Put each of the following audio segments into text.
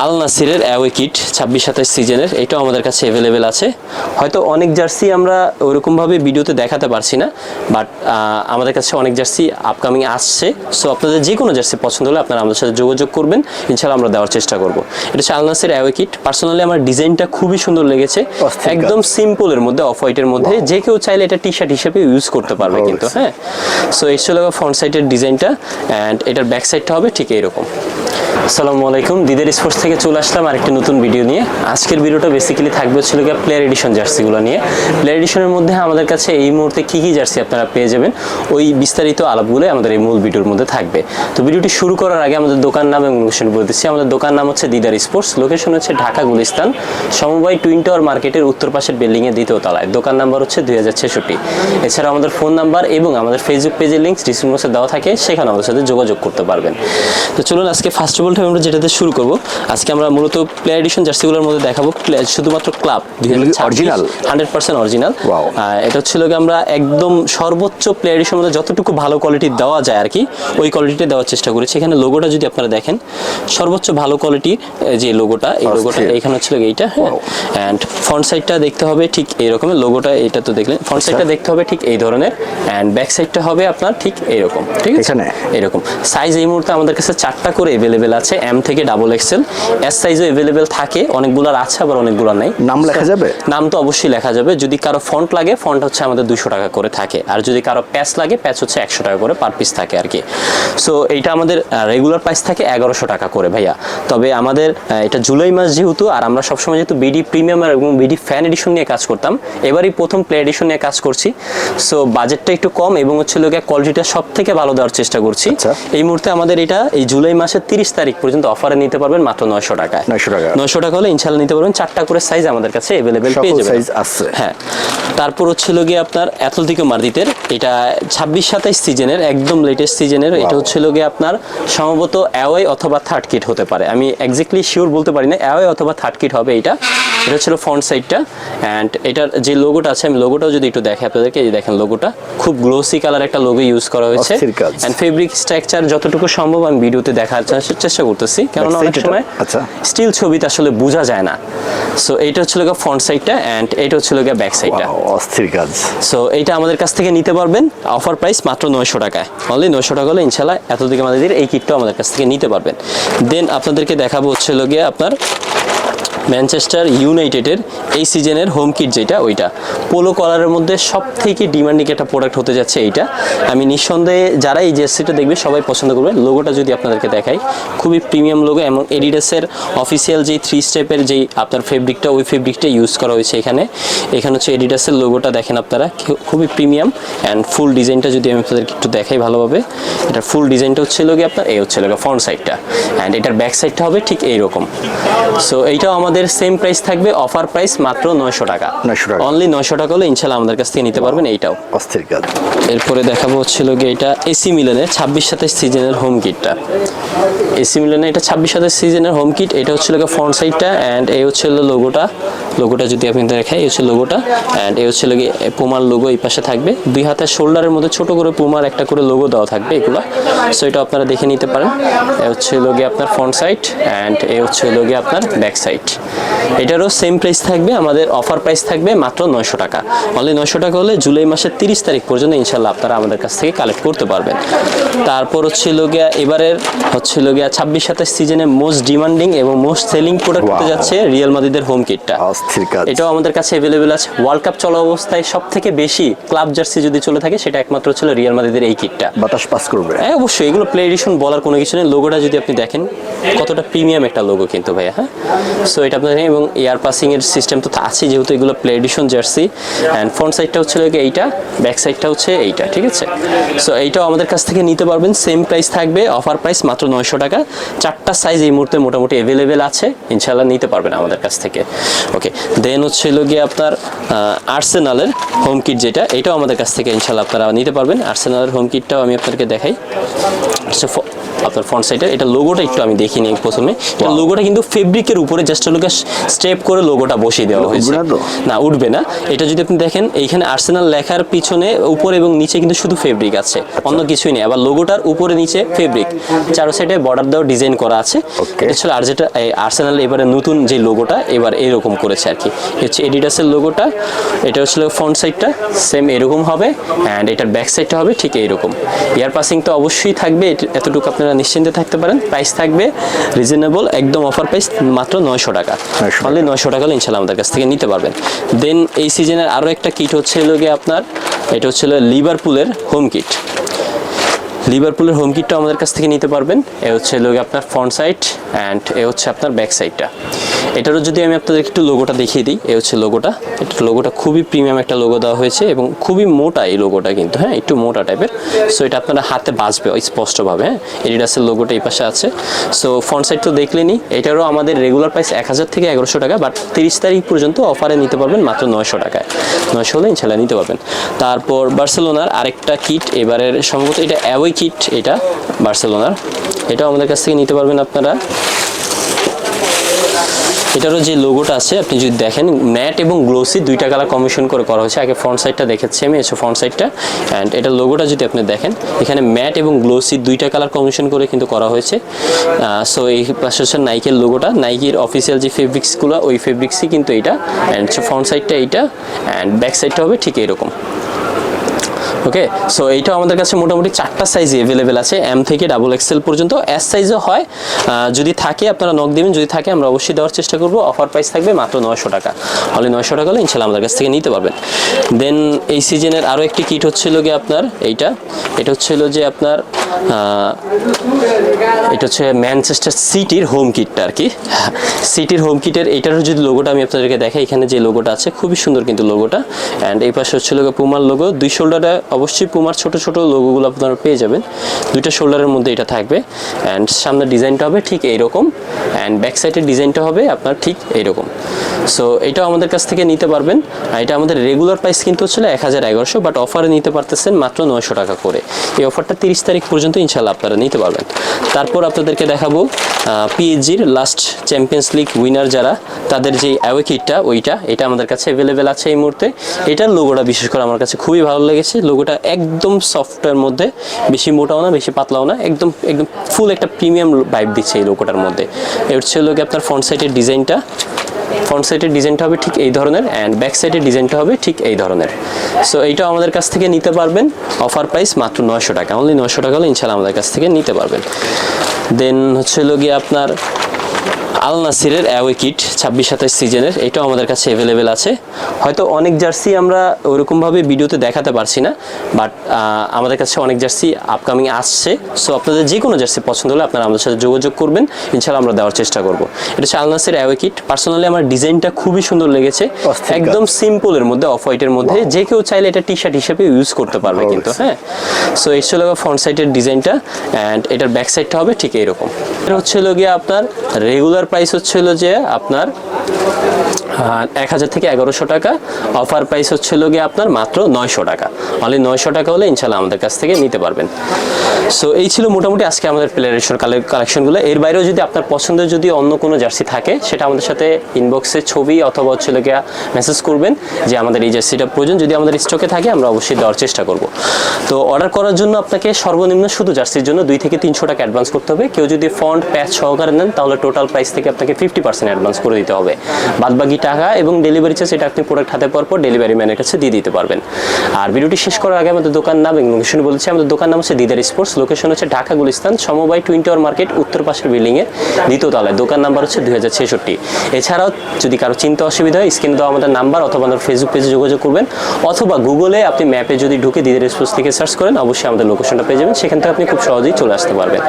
আল নাসিরের away kit 26-27 সিজনের, এটাও আমাদের কাছে অ্যাভেলেবেল আছে। হয়তো অনেক জার্সি আমরা ওরকমভাবে ভিডিওতে দেখাতে পারছি না, বাট আমাদের কাছে অনেক জার্সি আপকামিং আসছে। সো আপনাদের যে কোনো জার্সি পছন্দ হলে আপনারা আমাদের সাথে যোগাযোগ করবেন, ইনশাআল্লাহ আমরা দেওয়ার চেষ্টা করব। এটা হচ্ছে আল নাসির অ্যাওয়ে কিট। পার্সোনালি আমার ডিজাইনটা খুবই সুন্দর লেগেছে, একদম সিম্পলের মধ্যে, অফ হোয়াইটের মধ্যে। যে কেউ চাইলে এটা টি শার্ট হিসেবে ইউজ করতে পারবে কিন্তু। হ্যাঁ, সো এই ছিল ফ্রন্ট সাইডের ডিজাইনটা, অ্যান্ড এটার ব্যাক সাইডটা হবে ঠিক এইরকম। আসসালামু আলাইকুম, দিদের স্পোর্টস থেকে চলে আসলাম আরেকটি নতুন ভিডিও নিয়ে। আজকের ভিডিওটা বেসিক্যালি থাকবে হচ্ছিল গিয়ে প্লেয়ার এডিশন জার্সিগুলো নিয়ে। প্লেয়ার এডিশনের মধ্যে আমাদের কাছে এই মুহূর্তে কী কী জার্সি আপনারা পেয়ে যাবেন, ওই বিস্তারিত আলাপগুলো আমাদের এই মূল ভিডিওর মধ্যে থাকবে। তো ভিডিওটি শুরু করার আগে আমাদের দোকান নাম এবং লোকেশন বলে দিচ্ছি। আমাদের দোকান নাম হচ্ছে দিদার স্পোর্টস, লোকেশন হচ্ছে ঢাকা গুলিস্তান সমবায় টুইন টাওয়ার মার্কেটের উত্তর পাশের বিল্ডিংয়ের দ্বিতীয় তলায়। দোকান নাম্বার হচ্ছে 2066। এছাড়া আমাদের ফোন নাম্বার এবং আমাদের ফেসবুক পেজের লিঙ্ক ডিসক্রিপশন বক্সে দেওয়া থাকে, সেখানে আমাদের সাথে যোগাযোগ করতে পারবেন। তো চলুন আজকে ফার্স্ট অফ অল আমরা যেটাতে শুরু করব, আজকে আমরা মূলত প্লেয়ার এডিশন জার্সিগুলোর মধ্যে দেখাবো শুধুমাত্র ক্লাব 2026 100% অরিজিনাল। এটা হচ্ছিল আমরা একদম সর্বোচ্চ প্লেয়ার এডিশনের মধ্যে যতটুকু ভালো কোয়ালিটি দেওয়া যায় আর কি, ওই কোয়ালিটিতে দেওয়ার চেষ্টা করেছি। এখানে লোগোটা যদি আপনারা দেখেন, সর্বোচ্চ ভালো কোয়ালিটির যে লোগোটা, এই লোগোটা এখানে হচ্ছিল এইটা। হ্যাঁ, অ্যান্ড ফ্রন্ট সাইডটা দেখতে হবে ঠিক এইরকমের, লোগোটা এটা তো দেখলেন। ফ্রন্ট সাইডটা দেখতে হবে ঠিক এই ধরনের, অ্যান্ড ব্যাক সাইডটা হবে আপনার ঠিক এইরকম। ঠিক আছে, এরকম সাইজ এই মুহূর্তে আমাদের কাছে 4টা করে অ্যাভেলেবেল আছে, এম থেকে ডাবল এক্সেল। এস সাইজও অ্যাভেলেবেল থাকে, অনেকগুলোর আছে আবার অনেকগুলো নাই। নাম লেখা যাবে? নাম তো অবশ্যই লেখা যাবে। যদি কারো ফন্ট লাগে, ফন্ট হচ্ছে আমাদের 200 টাকা করে থাকে, আর যদি কারো প্যাচ লাগে, প্যাচ হচ্ছে 100 টাকা করে পার পিস থাকে আর কি। সো এইটা আমাদের রেগুলার প্রাইস থাকে 1100 টাকা করে ভাইয়া। তবে আমাদের এটা জুলাই মাস যেহেতু, আর আমরা সবসময় যেহেতু বিডি প্রিমিয়াম এবং বিডি ফ্যান এডিশন নিয়ে কাজ করতাম, এবারই প্রথম প্লে এডিশন নিয়ে কাজ করছি। সো বাজেটটা একটু কম এবং হচ্ছে লোকে কোয়ালিটিটা সব থেকে ভালো দেওয়ার চেষ্টা করছি। এই মুহূর্তে আমাদের এটা এই জুলাই মাসের 30 তারিখ পর্যন্ত অফারে নিতে পারবেন মাত্র 900 টাকায়। 900 টাকা হলে ইনশাআল্লাহ নিতে পারবেন। 4টা করে সাইজ আমাদের কাছে অ্যাভেলেবেল পেয়ে যাবেন। হ্যাঁ, তারপর হচ্ছিল গিয়ে আপনার অ্যাথলেটিকো মাদ্রিদের, এটা 26-27 সিজনের, একদম লেটেস্ট সিজনের। এটা হচ্ছিল গিয়ে আপনার সম্ভবত অ্যাওয়ে অথবা থার্ড কিট হতে পারে, আমি এক্স্যাক্টলি শিওর বলতে পারি না, অ্যাওয়ে অথবা থার্ড কিট হবে এটা। এটা হচ্ছিল ফ্রন্ট সাইডটা, অ্যান্ড এটার যে লোগোটা আছে, আমি লোগোটাও যদি একটু দেখে আপনাদেরকে, এই দেখেন লোগোটা খুব গ্লোসি কালার একটা লোগো ইউজ করা হয়েছে, অ্যান্ড ফেব্রিক স্ট্রাকচার যতটুকু সম্ভব আমি ভিডিওতে দেখার চেষ্টা করতেছি, কেননা অনেক সময় স্টিল ছবিতে আসলে বোঝা যায় না। সো এইটা হচ্ছিল গিয়ে ফ্রন্ট সাইডটা, অ্যান্ড এটা হচ্ছিল গিয়ে ব্যাক সাইডটা। অস্থির কাজ। সো এইটা আমাদের কাছ থেকে নিতে পারবেন অফার প্রাইস মাত্র 900 টাকায়। অনলি 900 টাকা হলে ইনশাআল্লাহ এতদিকে আমাদের এই কিটটাও আমাদের কাছ থেকে নিতে পারবেন। দেন আপনাদেরকে দেখাবো হচ্ছিল গিয়ে আপনার ম্যানচেস্টার ইউনাইটেডের এই সিজনের হোম কিট, যেটা ওইটা পোলো কলারের মধ্যে সব থেকে ডিমান্ডিং একটা প্রোডাক্ট হতে যাচ্ছে এইটা। আমি নিঃসন্দেহে যারা এই জার্সিটা দেখবে সবাই পছন্দ করবে। লোগোটা যদি আপনাদেরকে দেখাই, খুবই প্রিমিয়াম লোগো, এবং এডিডাসের অফিসিয়াল যেই 3 স্টেপের যেই আপনার ফেব্রিকটা, ওই ফেব্রিকটা ইউজ করা হয়েছে এখানে। এখানে হচ্ছে এডিডাসের লোগোটা দেখেন আপনারা, খুবই প্রিমিয়াম। অ্যান্ড ফুল ডিজাইনটা যদি আমি আপনাদেরকে একটু দেখাই ভালোভাবে, এটার ফুল ডিজাইনটা হচ্ছে লোগে আপনার এই হচ্ছে লোগে ফ্রন্ট সাইডটা, অ্যান্ড এটার ব্যাক সাইডটা হবে ঠিক এইরকম। সো এইটাও আমাদের সেম প্রাইস থাকবে, অফার প্রাইস মাত্র 900 টাকা। অনলি 900 টাকা হলে ইনশাআল্লাহ আমাদের কাছ থেকে নিতে পারবেন এইটাও। অস্থির কাজ। এরপরে দেখাবো হচ্ছিল গিয়ে এটা এসি মিলানের 26-27 সিজনের হোম কিটটা। এসি মিলানের এটা 26-27 সিজনের হোম কিট। এটা হচ্ছিল গিয়ে ফ্রন্ট সাইডটা, অ্যান্ড এই হচ্ছিল লোগোটা। লোগোটা যদি আপনি দেখাই, এই হচ্ছে লোগোটা, অ্যান্ড এই হচ্ছিল গিয়ে পুমার লোগো এই পাশে থাকবে। 2 হাতের শোল্ডারের মধ্যে ছোট করে পুমার একটা করে লোগো দেওয়া থাকবে এগুলো। সো এটা আপনারা দেখে নিতে পারেন। এই হচ্ছে লোগে আপনার ফ্রন্ট সাইড, অ্যান্ড এই হচ্ছে লোগে আপনার ব্যাক সাইড। এটারও সেম প্রাইস থাকবে, আমাদের অফার প্রাইস থাকবে মাত্র 900 টাকা। অনলি 900 টাকা হলে জুলাই মাসের 30 তারিখ পর্যন্ত ইনশাআল্লাহ আপনারা আমাদের কাছ থেকে কালেক্ট করতে পারবেন। তারপর হচ্ছিল গিয়া এবারের হচ্ছিল গিয়া 26-27 সিজনে মোস্ট ডিমান্ডিং এবং মোস্ট সেলিং প্রোডাক্ট হতে যাচ্ছে রিয়াল মাদ্রিদের হোম কিটটা। এটাও আমাদের কাছে অ্যাভেলেবেল আছে। ওয়ার্ল্ড কাপ চলা অবস্থায় সব থেকে বেশি ক্লাব জার্সি যদি চলে থাকে, সেটা একমাত্র ছিল রিয়াল মাদ্রিদের এই কিটটা। বাতাস পাস করবে। হ্যাঁ, অবশ্যই এগুলো প্লে এডিশন বলার কোনো কিছু নেই। লোগোটা যদি আপনি দেখেন, কতটা প্রিমিয়াম একটা লোগো কিন্তু ভাইয়া। হ্যাঁ, সো এটা আপনাদের, এবং এয়ার পাসিং এর সিস্টেম তো আছে যেহেতু এগুলো play addition jersey. And front সাইডটা হচ্ছে এইটা, ব্যাক সাইডটা হচ্ছে এইটা। ঠিক আছে, সো এইটাও আমাদের কাছ থেকে নিতে পারবেন, সেম প্রাইস থাকবে, অফার প্রাইস মাত্র 900 টাকা। 4টা সাইজ এই মুহূর্তে মোটামুটি অ্যাভেলেবেল আছে, ইনশাআল্লাহ নিতে পারবেন আমাদের কাছ থেকে। ওকে, দেন হচ্ছে গিয়ে আপনার আর্সেনালের হোম কিট, যেটা এটাও আমাদের কাছ থেকে ইনশাআল্লাহ আপনারা নিতে পারবেন। আর্সেনালের হোম কিটটাও আমি আপনাদেরকে দেখাই। আপনার ফ্রন্ট সাইডের এটা লোগোটা একটু আমি দেখিনি প্রথমে। এটা লোগোটা কিন্তু ফেব্রিকের উপরে জাস্ট লোকে স্টেপ করে লোগোটা বসিয়ে দেওয়া হয়েছে। না, উঠবে না। এটা যদি আপনি দেখেন এইখানে আর্সেনাল লেখার পিছনে উপরে এবং নিচে কিন্তু শুধু ফেব্রিক আছে, অন্য কিছুই নেই। আবার লোগোটার উপরে নিচে ফেব্রিক, চারো সাইডে বর্ডার দেওয়া ডিজাইন করা আছে। এটা ছিল আর যেটা আর্সেনাল এবারে নতুন যে লোগোটা এবার এরকম করেছে আর কি। হচ্ছে এডিডাসের লোগোটা, এটা হচ্ছে ফ্রন্ট সাইডটা সেম এরকম হবে, অ্যান্ড এটার ব্যাক সাইডটা হবে ঠিক এইরকম। ইয়ার পাসিং তো অবশ্যই থাকবে, এতটুকু আপনারা নিশ্চিন্তে থাকতে পারেন। প্রাইস থাকবে রিজনেবল, একদম অফার প্রাইস, মাত্র 900 টাকা। অনলি 900 টাকা হলে ইনশাল্লাহ আমাদের কাছ থেকে নিতে পারবেন। দেন এই সিজনের আরও একটা কিট হচ্ছে গিয়ে আপনার, এটা হচ্ছে লিভারপুলের হোম কিট। লিভারপুলের হোম কিটটা আমাদের কাছ থেকে নিতে পারবেন। এ হচ্ছে আপনার ফ্রন্ট সাইড, অ্যান্ড এ হচ্ছে আপনার ব্যাক সাইডটা। এটারও যদি আমি আপনাদের একটু লোগোটা দেখিয়ে দিই, এ হচ্ছে লোগোটা। এটা লোগোটা খুবই প্রিমিয়াম একটা লোগো দেওয়া হয়েছে এবং খুবই মোটা এই লোগোটা কিন্তু, হ্যাঁ একটু মোটা টাইপের। সো এটা আপনারা হাতে বাজবে স্পষ্টভাবে। হ্যাঁ, এডিডাসের লোগোটা এই পাশে আছে। সো ফ্রন্ট সাইড তো দেখলেনই। এটারও আমাদের রেগুলার প্রাইস 1000 থেকে 1100 টাকা, বাট 30 তারিখ পর্যন্ত অফারে নিতে পারবেন মাত্র 900 টাকায়। 900 হলে ইনশাল্লাহ নিতে পারবেন। তারপর বার্সেলোনার আরেকটা কিট, এবারের সম্ভবত এটা অ্যাওয়ে কিট, এটা বার্সেলোনার, এটাও আমাদের কাছ থেকে নিতে পারবেন আপনারা। এটারও যে লোগোটা আছে আপনি যদি দেখেন, ম্যাট এবং গ্লোসি দুইটা কালার কম্বিনেশন করে করা হয়েছে। আগে ফ্রন্ট সাইডটা দেখাচ্ছি আমি, এসে ফ্রন্ট সাইডটা, অ্যান্ড এটার লোগোটা যদি আপনি দেখেন, এখানে ম্যাট এবং গ্লোসি দুইটা কালার কম্বিনেশন করে কিন্তু করা হয়েছে। সো এই পাশে হচ্ছে নাইকের লোগোটা, নাইকির অফিসিয়াল যে ফেব্রিক্সগুলো ওই ফেব্রিক্সই কিন্তু এইটা, অ্যান্ড ফ্রন্ট সাইডটা এইটা, অ্যান্ড ব্যাক সাইডটা হবে ঠিক এরকম। ওকে, সো এইটাও আমাদের কাছে মোটামুটি 4টা সাইজে অ্যাভেলেবেল আছে, এম থেকে XXL পর্যন্ত। এস সাইজও হয়, যদি থাকে আপনারা নক দিবেন, যদি থাকে আমরা অবশ্যই দেওয়ার চেষ্টা করব। অফার প্রাইস থাকবে মাত্র 900 টাকা। হলে 900 টাকা হলে ইনশাল্লাহ আমাদের কাছ থেকে নিতে পারবেন। দেন এই সিজনের আরও একটি কিট হচ্ছিল গিয়ে আপনার এইটা, এটা হচ্ছিল যে আপনার এটা হচ্ছে ম্যানচেস্টার সিটির হোম কিটটা আর কি। সিটির হোম কিটের এইটার যদি লোগোটা আমি আপনাদেরকে দেখাই, এখানে যে লোগোটা আছে খুবই সুন্দর কিন্তু লোগোটা, অ্যান্ড এই পাশে হচ্ছিল পুমার লোগো। দুই শোল্ডারে অবশ্যই পুমার ছোট ছোট লোগোগুলো আপনারা পেয়ে যাবেন, দুইটা শোল্ডারের মধ্যে এটা থাকবে, অ্যান্ড সামনের ডিজাইনটা হবে ঠিক এইরকম, অ্যান্ড ব্যাক সাইডের ডিজাইনটা হবে আপনার ঠিক এইরকম। সো এটাও আমাদের কাছ থেকে নিতে পারবেন। এটা আমাদের রেগুলার প্রাইস কিন্তু হচ্ছিল 1100, বাট অফারে নিতে পারতেছেন মাত্র 900 টাকা করে। এই অফারটা 30 তারিখ পর্যন্ত ইনশাল্লাহ আপনারা নিতে পারবেন। তারপর আপনাদেরকে দেখাবো পিএসজির লাস্ট চ্যাম্পিয়ন্স লিগ উইনার যারা, তাদের যে অ্যাওয়ে কিটটা ওইটা, এটা আমাদের কাছে অ্যাভেলেবেল আছে এই মুহূর্তে। এটার লোগোটা বিশেষ করে আমার কাছে খুবই ভালো লেগেছে। লোগোটা একদম সফটের মধ্যে, বেশি মোটাও না বেশি পাতলাও না, একদম একদম ফুল একটা প্রিমিয়াম ভাইব দিচ্ছে এই লোগোটার মধ্যে। এটা হচ্ছে আপনার ফ্রন্ট সাইডের ডিজাইনটা, ফ্রন্ট সাইডের ডিজাইনটা হবে ঠিক এই ধরনের, অ্যান্ড ব্যাক সাইডের ডিজাইনটা হবে ঠিক এই ধরনের। সো এইটাও আমাদের কাছ থেকে নিতে পারবেন। অফার প্রাইস মাত্র 900 টাকা। অনলি 900 টাকা হলে ইনশাল্লাহ আমাদের কাছ থেকে নিতে পারবেন। দেন হচ্ছে গিয়ে আপনার আল নাসিরের অ্যাওয়ে কিট 26-27 সিজনের, এটাও আমাদের কাছে অ্যাভেলেবেল আছে। হয়তো অনেক জার্সি আমরা ওরকমভাবে ভিডিওতে দেখাতে পারছি না, বাট আমাদের কাছে অনেক জার্সি আপকামিং আসছে। সো আপনাদের যে কোনো জার্সি পছন্দ হলে আপনারা আমাদের সাথে যোগাযোগ করবেন, ইনশাল্লাহ আমরা দেওয়ার চেষ্টা করব। এটা হচ্ছে আল নাসির অ্যাওয়ে কিট। পার্সোনালি আমার ডিজাইনটা খুবই সুন্দর লেগেছে, একদম সিম্পলের মধ্যে, অফ হোয়াইটের মধ্যে, যে কেউ চাইলে এটা টি শার্ট হিসেবে ইউজ করতে পারবে কিন্তু। হ্যাঁ, সো এই ছিল ফ্রন্ট সাইডের ডিজাইনটা, অ্যান্ড এটার ব্যাক সাইডটা হবে ঠিক এইরকম। এটা হচ্ছে গিয়ে আপনার রেগুলার প্রাইস হচ্ছিল যে আপনার 1000 থেকে 1100 টাকা। অফার প্রাইস হচ্ছিল গিয়ে আপনার মাত্র 900 টাকা। অনলি 900 টাকা হলে ইনশাল্লাহ আমাদের কাছ থেকে নিতে পারবেন। সো এই ছিল মোটামুটি আজকে আমাদের প্লেয়ারের কালেকশনগুলো। এর বাইরেও যদি আপনার পছন্দের যদি অন্য কোনো জার্সি থাকে, সেটা আমাদের সাথে ইনবক্সে ছবি অথবা হচ্ছিল গিয়ে মেসেজ করবেন যে আমাদের এই জার্সিটা প্রয়োজন। যদি আমাদের স্টকে থাকে আমরা অবশ্যই দেওয়ার চেষ্টা করব। তো অর্ডার করার জন্য আপনাকে সর্বনিম্ন শুধু জার্সির জন্য 2 থেকে 300 টাকা অ্যাডভান্স করতে হবে। কেউ যদি ফন্ট প্যাচ সহকারে নেন তাহলে টোটাল প্রাইস থেকে আপনাকে 50% অ্যাডভান্স করে দিতে হবে। বাদবাকি টাকা এবং ডেলিভারি চার্জ এটা আপনি প্রোডাক্ট হাতে পাওয়ার পর ডেলিভারি ম্যানের কাছে দিয়ে দিতে পারবেন। আর ভিডিওটি শেষ করার আগে আমাদের দোকান নাম এবং লোকেশন বলেছি। আমাদের দোকান নাম হচ্ছে দিদার স্পোর্টস, লোকেশন হচ্ছে ঢাকা গুলিস্তান সমবায় টুইন টাওয়ার মার্কেট উত্তর পাশের বিল্ডিংয়ের 2য় তলায়। দোকান নাম্বার হচ্ছে 2066। এছাড়াও যদি কারো চিন্তা অসুবিধা হয়, স্ক্রিনে দেওয়া আমাদের নাম্বার অথবা আমাদের ফেসবুক পেজে যোগাযোগ করবেন, অথবা গুগলে আপনি ম্যাপে যদি ঢুকে দিদার স্পোর্টস থেকে সার্চ করেন, অবশ্যই আমাদের লোকেশনটা পেয়ে যাবেন। সেখান থেকে আপনি খুব সহজেই চলে আসতে পারবেন।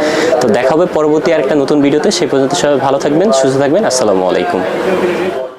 তো দেখা হবে পরবর্তী আরেকটা নতুন ভিডিওতে। সেই পর্যন্ত সবাই ভালো থাকবেন, সুস্থ থাকবেন। আসসালামু আলাইকুম।